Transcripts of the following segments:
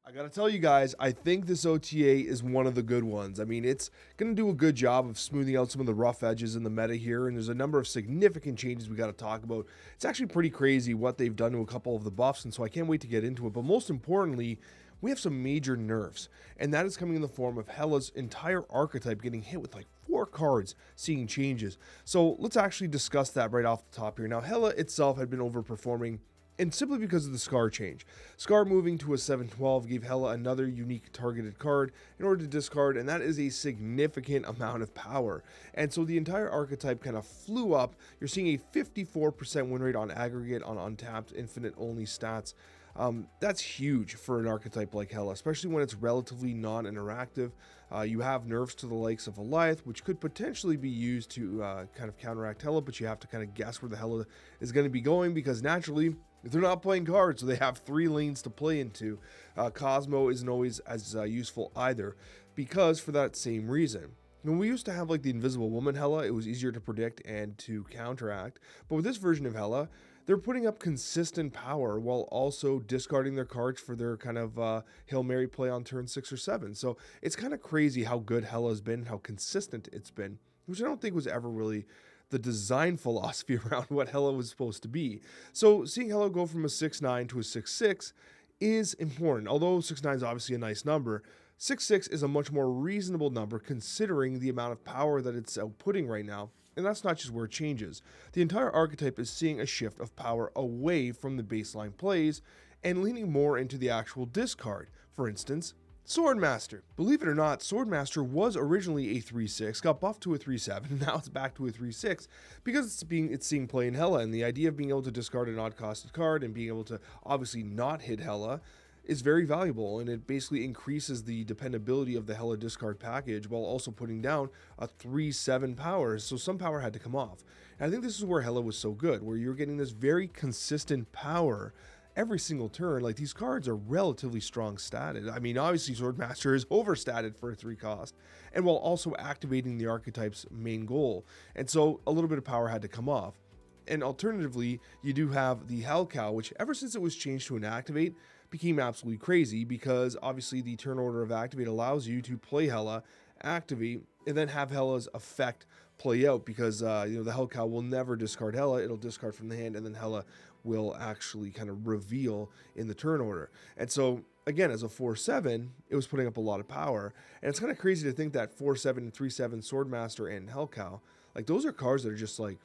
I gotta tell you guys, I think this OTA is one of the good ones. I mean, it's gonna do a good job of smoothing out some of the rough edges in the meta here, and there's a number of significant changes we gotta talk about. It's actually pretty crazy what they've done to a couple of the buffs, and so I can't wait to get into it. But most importantly, we have some major nerfs, and that is coming in the form of Hela's entire archetype getting hit with like 4 cards seeing changes. So let's actually discuss that right off the top here. Now, Hela itself had been overperforming, and simply because of the Scar change. Scar moving to a 7/12 gave Hela another unique targeted card in order to discard, and that is a significant amount of power. And so the entire archetype kind of flew up. You're seeing a 54% win rate on aggregate on untapped infinite only stats. That's huge for an archetype like Hela, especially when it's relatively non-interactive. You have nerfs to the likes of Goliath, which could potentially be used to kind of counteract Hela, but you have to kind of guess where the Hela is going to be going, because naturally, they're not playing cards, so they have 3 lanes to play into. Cosmo isn't always as useful either, because for that same reason. When we used to have like the Invisible Woman Hela, it was easier to predict and to counteract, but with this version of Hela, they're putting up consistent power while also discarding their cards for their kind of Hail Mary play on turn 6 or 7. So it's kind of crazy how good Hela's been, how consistent it's been, which I don't think was ever really the design philosophy around what Hela was supposed to be. So seeing Hela go from a 6/9 to a 6/6 is important. Although 6/9 is obviously a nice number, 6/6 is a much more reasonable number considering the amount of power that it's outputting right now. And that's not just where it changes. The entire archetype is seeing a shift of power away from the baseline plays and leaning more into the actual discard. For instance, Swordmaster. Believe it or not, Swordmaster was originally a 3/6, got buffed to a 3/7, and now it's back to a 3/6 because it's seeing play in Hela, and the idea of being able to discard an odd-costed card and being able to obviously not hit Hela is very valuable, and it basically increases the dependability of the Hela discard package while also putting down a 3/7 power, so some power had to come off. And I think this is where Hela was so good, where you're getting this very consistent power every single turn. Like, these cards are relatively strong statted. I mean, obviously Swordmaster is overstatted for a 3 cost, and while also activating the archetype's main goal. And so a little bit of power had to come off. And alternatively, you do have the Hell Cow, which ever since it was changed to an activate, became absolutely crazy, because obviously the turn order of activate allows you to play Hela, activate, and then have Hela's effect play out, because the Hell Cow will never discard Hela. It'll discard from the hand, and then Hela will actually kind of reveal in the turn order. And so again, as a 4/7, it was putting up a lot of power. And it's kind of crazy to think that 4/7 and 3/7 Swordmaster and Hell Cow, like, those are cards that are just like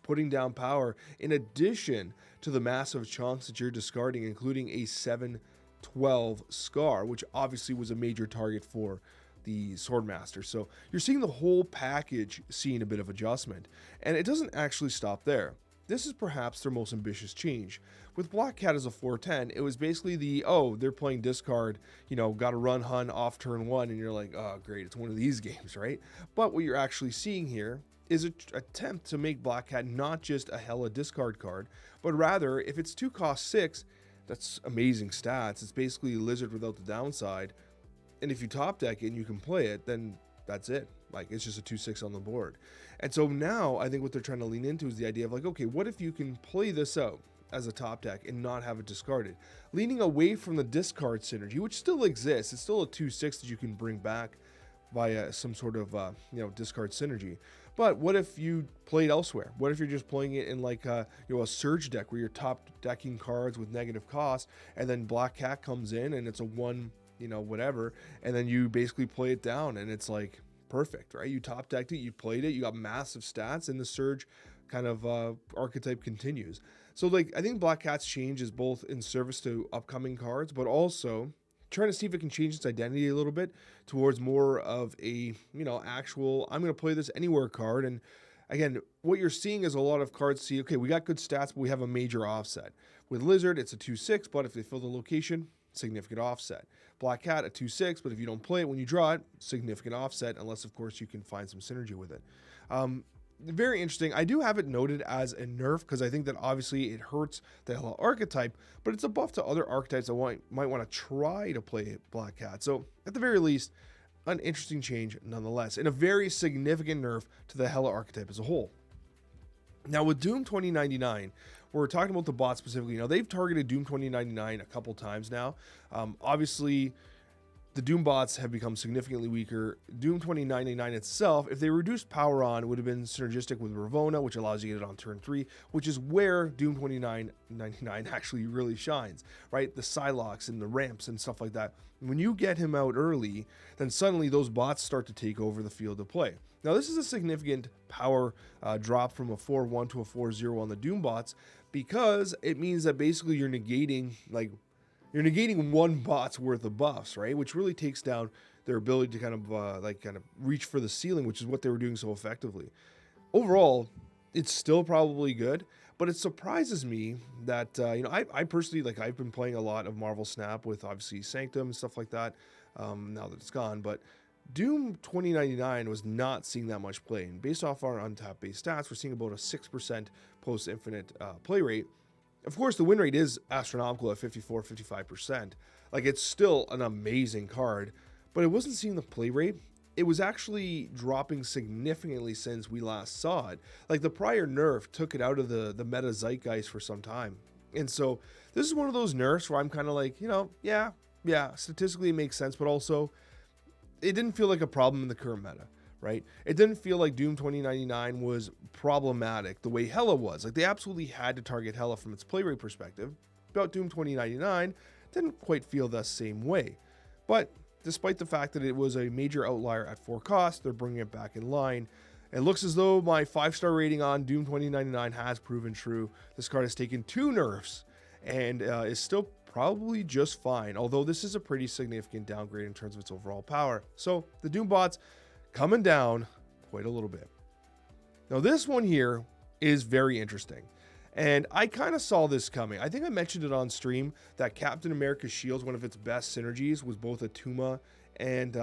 putting down power in addition to the massive chunks that you're discarding, including a 7/12 Scar, which obviously was a major target for the Swordmaster. So you're seeing the whole package seeing a bit of adjustment, and it doesn't actually stop there. This is perhaps their most ambitious change. With Black Cat as a 4/10, it was basically they're playing discard, got to run Hun off turn 1, and you're like, oh great, it's one of these games, right? But what you're actually seeing here is an attempt to make Black Cat not just a Hela discard card, but rather, if it's 2 cost 6, that's amazing stats. It's basically Lizard without the downside. And if you top deck it and you can play it, then that's it. Like, it's just a 2/6 on the board. And so now I think what they're trying to lean into is the idea of like, okay, what if you can play this out as a top deck and not have it discarded? Leaning away from the discard synergy, which still exists. It's still a 2/6 that you can bring back via some sort of discard synergy. But what if you played elsewhere? What if you're just playing it in like a surge deck where you're top decking cards with negative cost, and then Black Cat comes in and it's a 1 whatever, and then you basically play it down and it's like perfect, right? You top decked it, you played it, you got massive stats, and the surge kind of archetype continues. So like, I think Black Cat's change is both in service to upcoming cards, but also trying to see if it can change its identity a little bit towards more of a actual I'm going to play this anywhere card. And again, what you're seeing is a lot of cards see, okay, we got good stats, but we have a major offset. With Lizard, it's a 2/6, but if they fill the location, significant offset. Black Cat, a 2/6, but if you don't play it when you draw it, significant offset, unless of course you can find some synergy with it. Very interesting. I do have it noted as a nerf because I think that obviously it hurts the Hela archetype, but it's a buff to other archetypes that might want to try to play Black Cat. So at the very least, an interesting change nonetheless, and a very significant nerf to the Hela archetype as a whole. Now with Doom 2099, we're talking about the bot specifically. Now, they've targeted Doom 2099 a couple times now. Obviously, the Doombots have become significantly weaker. Doom 2099 itself, if they reduced power on, would have been synergistic with Ravonna, which allows you to get it on turn 3, which is where Doom 2099 actually really shines, right? The Psylocks and the ramps and stuff like that. When you get him out early, then suddenly those bots start to take over the field of play. Now, this is a significant power drop from a 4-1 to a 4-0 on the Doombots, because it means that basically you're negating one bot's worth of buffs, right? Which really takes down their ability to kind of reach for the ceiling, which is what they were doing so effectively. Overall, it's still probably good, but it surprises me that I personally, I've been playing a lot of Marvel Snap with obviously Sanctum and stuff like that. Now that it's gone, but Doom 2099 was not seeing that much play, and based off our untapped base stats, we're seeing about a 6% post infinite play rate. Of course, the win rate is astronomical at 54-55%. It's still an amazing card, but it wasn't seeing the play rate. It was actually dropping significantly since we last saw it. The prior nerf took it out of the meta zeitgeist for some time. And so this is one of those nerfs where I'm kind of yeah, statistically it makes sense, but also it didn't feel like a problem in the current meta. Right? It didn't feel like Doom 2099 was problematic the way Hela was. They absolutely had to target Hela from its play rate perspective. But Doom 2099 didn't quite feel the same way. But despite the fact that it was a major outlier at 4 cost, they're bringing it back in line. It looks as though my 5-star rating on Doom 2099 has proven true. This card has taken 2 nerfs and is still probably just fine, although this is a pretty significant downgrade in terms of its overall power. So the Doombots coming down quite a little bit. Now, this one here is very interesting, and I kind of saw this coming. I think I mentioned it on stream that Captain America's shields, one of its best synergies, was both Attuma and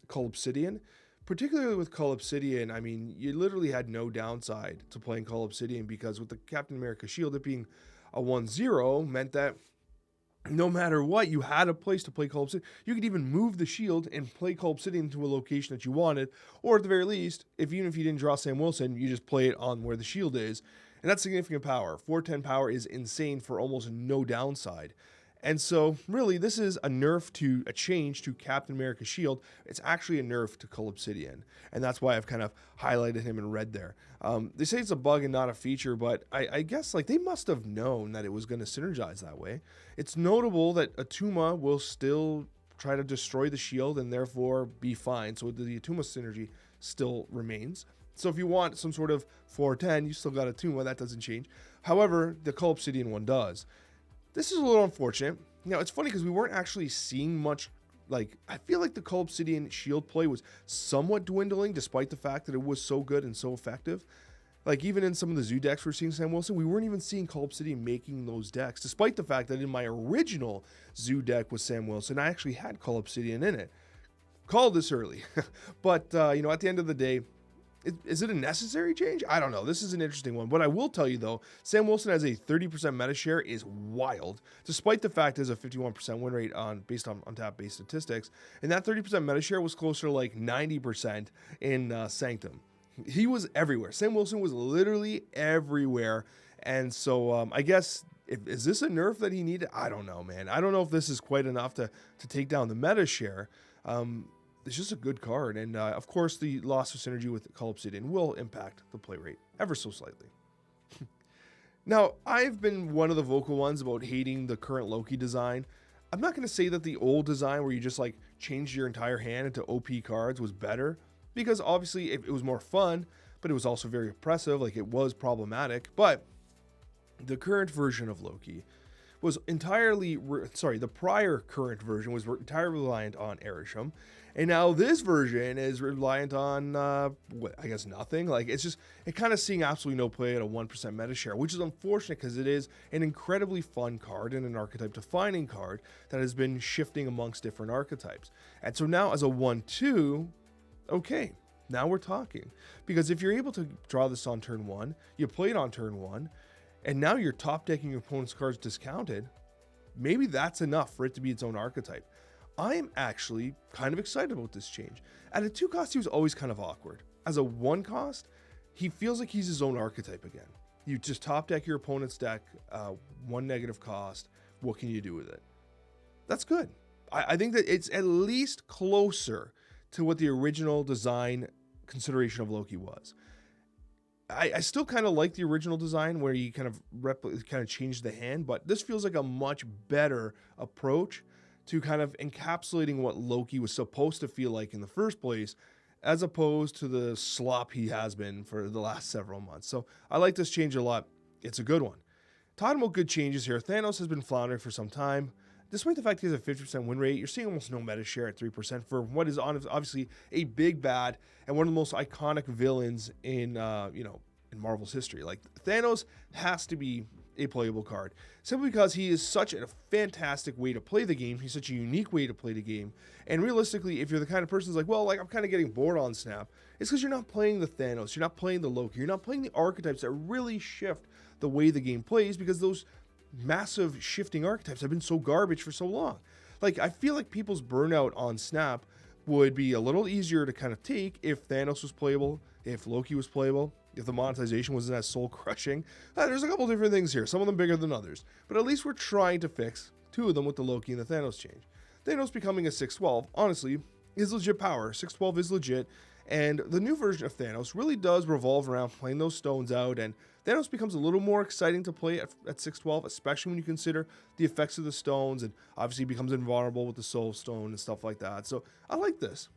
Cull Obsidian. Particularly with Cull Obsidian, I mean, you literally had no downside to playing Cull Obsidian, because with the Captain America shield, it being a 1-0 meant that no matter what, you had a place to play Cull Obsidian. You could even move the shield and play Cull Obsidian to a location that you wanted, or at the very least, even if you didn't draw Sam Wilson, you just play it on where the shield is, and that's significant power. 410 power is insane for almost no downside. And so, really, this is a change to Captain America's shield. It's actually a nerf to Cull Obsidian, and that's why I've kind of highlighted him in red there. They say it's a bug and not a feature, but I guess they must have known that it was going to synergize that way. It's notable that Attuma will still try to destroy the shield and therefore be fine, so the Attuma synergy still remains. So if you want some sort of 410, you still got Attuma, that doesn't change. However, the Cull Obsidian one does. This is a little unfortunate. It's funny because we weren't actually seeing much. I feel like the Cull Obsidian shield play was somewhat dwindling, despite the fact that it was so good and so effective. Even in some of the zoo decks we're seeing Sam Wilson, we weren't even seeing Cull Obsidian making those decks, despite the fact that in my original zoo deck with Sam Wilson, I actually had Cull Obsidian in it. Called this early. But, at the end of the day, is it a necessary change? I don't know. This is an interesting one. What I will tell you, though, Sam Wilson has a 30% meta share is wild, despite the fact there's a 51% win rate based on untapped base statistics. And that 30% meta share was closer to 90% in Sanctum. He was everywhere. Sam Wilson was literally everywhere. And so I guess, is this a nerf that he needed? I don't know, man. I don't know if this is quite enough to take down the meta share. It's just a good card, and of course the loss of synergy with Cull Obsidian will impact the play rate ever so slightly. Now, I've been one of the vocal ones about hating the current Loki design. I'm not going to say that the old design where you just changed your entire hand into OP cards was better, because obviously it was more fun, but it was also very oppressive, it was problematic. But the current version of Loki was the prior current version was entirely reliant on Erisham, and now this version is reliant on, I guess nothing. It kind of seeing absolutely no play at a 1% meta share, which is unfortunate because it is an incredibly fun card and an archetype defining card that has been shifting amongst different archetypes. And so now as a 1-2, okay, now we're talking. Because if you're able to draw this on turn 1, you play it on turn 1, and now you're top decking your opponent's cards discounted, maybe that's enough for it to be its own archetype. I am actually kind of excited about this change. At a 2 cost, he was always kind of awkward. As a 1 cost, he feels like he's his own archetype again. You just top deck your opponent's deck, one negative cost. What can you do with it? That's good. I think that it's at least closer to what the original design consideration of Loki was. I still kind of like the original design where you kind of change the hand, but this feels like a much better approach to kind of encapsulating what Loki was supposed to feel like in the first place, as opposed to the slop he has been for the last several months. So I like this change a lot. It's a good one. Talking about good changes here, Thanos has been floundering for some time. Despite the fact he has a 50% win rate, you're seeing almost no meta share at 3% for what is obviously a big bad and one of the most iconic villains in in Marvel's history. Like, Thanos has to be a playable card simply because he is such a fantastic way to play the game. He's such a unique way to play the game. And realistically, if you're the kind of person who's like, well, like, I'm kind of getting bored on Snap, it's because you're not playing the Thanos, you're not playing the Loki, you're not playing the archetypes that really shift the way the game plays, because those massive shifting archetypes have been so garbage for so long. Like, I feel like people's burnout on Snap would be a little easier to kind of take if Thanos was playable, if Loki was playable, if the monetization wasn't as soul crushing. There's a couple different things here, some of them bigger than others, but at least we're trying to fix two of them with the Loki and the Thanos change. Thanos becoming a 612, honestly, is legit power. 612 is legit, and the new version of Thanos really does revolve around playing those stones out, and Thanos becomes a little more exciting to play at 612, especially when you consider the effects of the stones, and obviously becomes invulnerable with the Soul Stone and stuff like that. So I like this.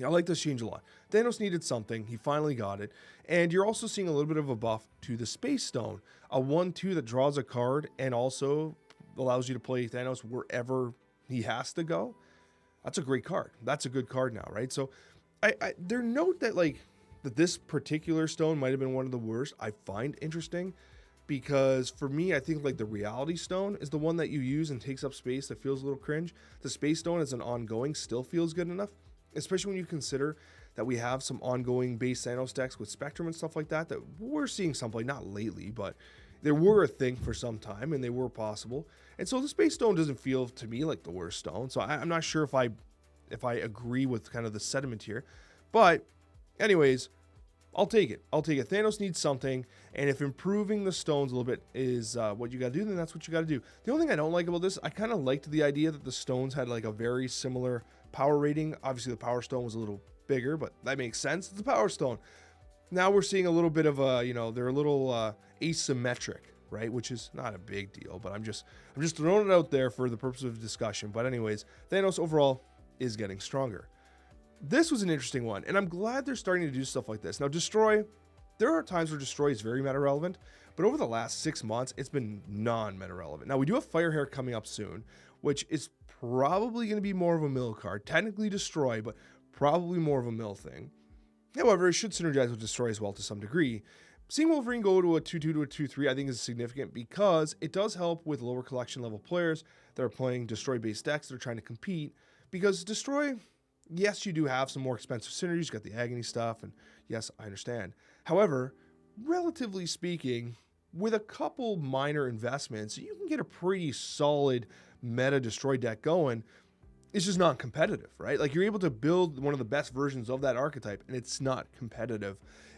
I like this change a lot. Thanos needed something. He finally got it. And you're also seeing a little bit of a buff to the Space Stone. A 1/2 that draws a card and also allows you to play Thanos wherever he has to go. That's a great card. That's a good card now, right? So their note that, like, that this particular stone might have been one of the worst, I find interesting, because for me, I think like the Reality Stone is the one that you use and takes up space that feels a little cringe. The Space Stone as an ongoing still feels good enough, especially when you consider that we have some ongoing base Thanos decks with Spectrum and stuff like that we're seeing some play, not lately, but they were a thing for some time and they were possible. And so the Space Stone doesn't feel to me like the worst stone. So I'm not sure if I agree with kind of the sentiment here, but anyways, I'll take it. Thanos needs something, and if improving the stones a little bit is what you got to do, then that's what you got to do. The only thing I don't like about this, I kind of liked the idea that the stones had like a very similar power rating. Obviously, the Power Stone was a little bigger, but that makes sense. It's a Power Stone. Now we're seeing a little bit of a, they're a little asymmetric, right? Which is not a big deal, but I'm just throwing it out there for the purpose of discussion. But anyways, Thanos overall is getting stronger. This was an interesting one, and I'm glad they're starting to do stuff like this. Now, Destroy, there are times where Destroy is very meta relevant, but over the last 6 months, it's been non-meta relevant. Now, we do have Firehair coming up soon, which is probably going to be more of a mill card. Technically Destroy, but probably more of a mill thing. However, it should synergize with Destroy as well to some degree. Seeing Wolverine go to a 2-2 to a 2-3, I think is significant because it does help with lower collection level players that are playing Destroy-based decks that are trying to compete. Because Destroy, yes, you do have some more expensive synergies. You got the Agony stuff, and yes, I understand. However, relatively speaking, with a couple minor investments, you can get a pretty solid meta Destroy deck going. It's just not competitive, right? Like, you're able to build one of the best versions of that archetype, and it's not competitive.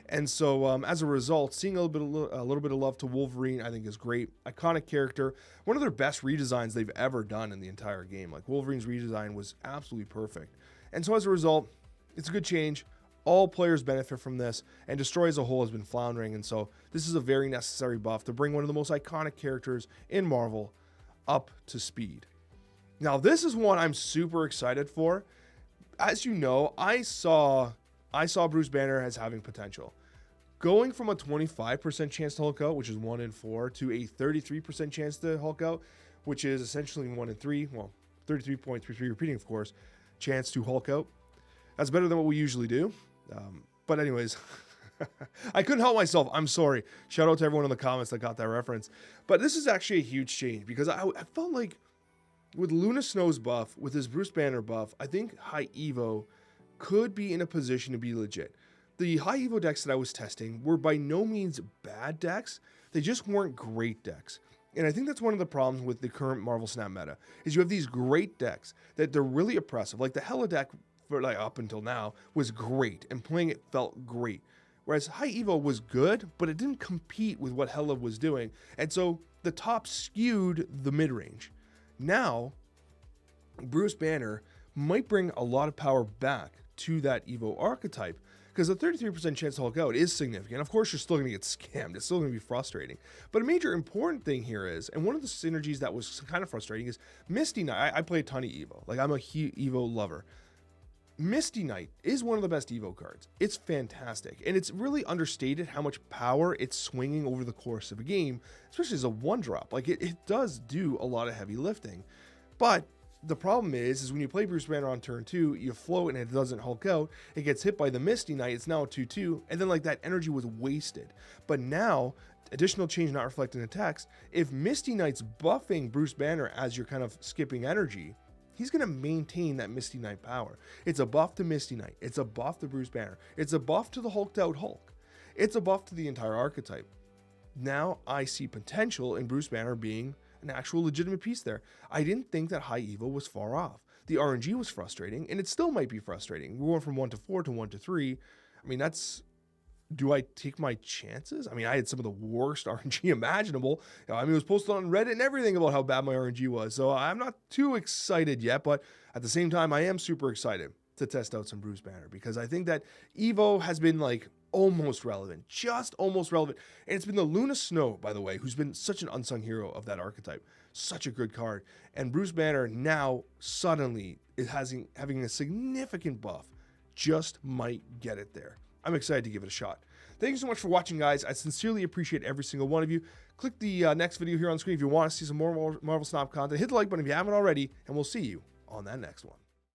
And so, as a result, seeing a little bit of love to Wolverine, I think is great. Iconic character, one of their best redesigns they've ever done in the entire game. Like, Wolverine's redesign was absolutely perfect. And so, as a result, it's a good change. All players benefit from this, and Destroy as a whole has been floundering. And so, this is a very necessary buff to bring one of the most iconic characters in Marvel up to speed. Now, this is one I'm super excited for. As you know, I saw Bruce Banner as having potential. Going from a 25% chance to Hulk out, which is 1 in 4, to a 33% chance to Hulk out, which is essentially 1 in 3, well, 33.33 repeating, of course, chance to Hulk out. That's better than what we usually do. But anyways, I couldn't help myself. I'm sorry. Shout out to everyone in the comments that got that reference. But this is actually a huge change because I felt like with Luna Snow's buff, with his Bruce Banner buff, I think High Evo could be in a position to be legit. The High Evo decks that I was testing were by no means bad decks. They just weren't great decks. And I think that's one of the problems with the current Marvel Snap meta, is you have these great decks that they're really oppressive. Like the Hela deck, for like up until now, was great, and playing it felt great. Whereas High Evo was good, but it didn't compete with what Hela was doing. And so the top skewed the mid-range. Now, Bruce Banner might bring a lot of power back to that Evo archetype, because the 33% chance to Hulk out is significant. Of course, you're still going to get scammed. It's still going to be frustrating. But a major important thing here is, and one of the synergies that was kind of frustrating is Misty Knight. I play a ton of Evo. Like, I'm a Evo lover. Misty Knight is one of the best Evo cards. It's fantastic. And it's really understated how much power it's swinging over the course of a game, especially as a 1-drop. Like, it does do a lot of heavy lifting. But the problem is when you play Bruce Banner on turn 2, you float and it doesn't Hulk out. It gets hit by the Misty Knight. It's now a 2-2. And then, like, that energy was wasted. But now, additional change not reflected in the text, if Misty Knight's buffing Bruce Banner as you're kind of skipping energy, he's going to maintain that Misty Knight power. It's a buff to Misty Knight. It's a buff to Bruce Banner. It's a buff to the hulked out Hulk. It's a buff to the entire archetype. Now I see potential in Bruce Banner being an actual legitimate piece there. I didn't think that High Evo was far off. The RNG was frustrating, and it still might be frustrating. We're going from 1 to 4 to 1 to 3. I mean, do I take my chances? I mean, I had some of the worst RNG imaginable. I mean, it was posted on Reddit and everything about how bad my RNG was. So I'm not too excited yet, but at the same time, I am super excited to test out some Bruce Banner, because I think that Evo has been like almost relevant, just almost relevant. And it's been the Luna Snow, by the way, who's been such an unsung hero of that archetype. Such a good card. And Bruce Banner now suddenly is having a significant buff. Just might get it there. I'm excited to give it a shot. Thank you so much for watching, guys. I sincerely appreciate every single one of you. Click the next video here on screen if you want to see some more Marvel Snap content. Hit the like button if you haven't already, and we'll see you on that next one.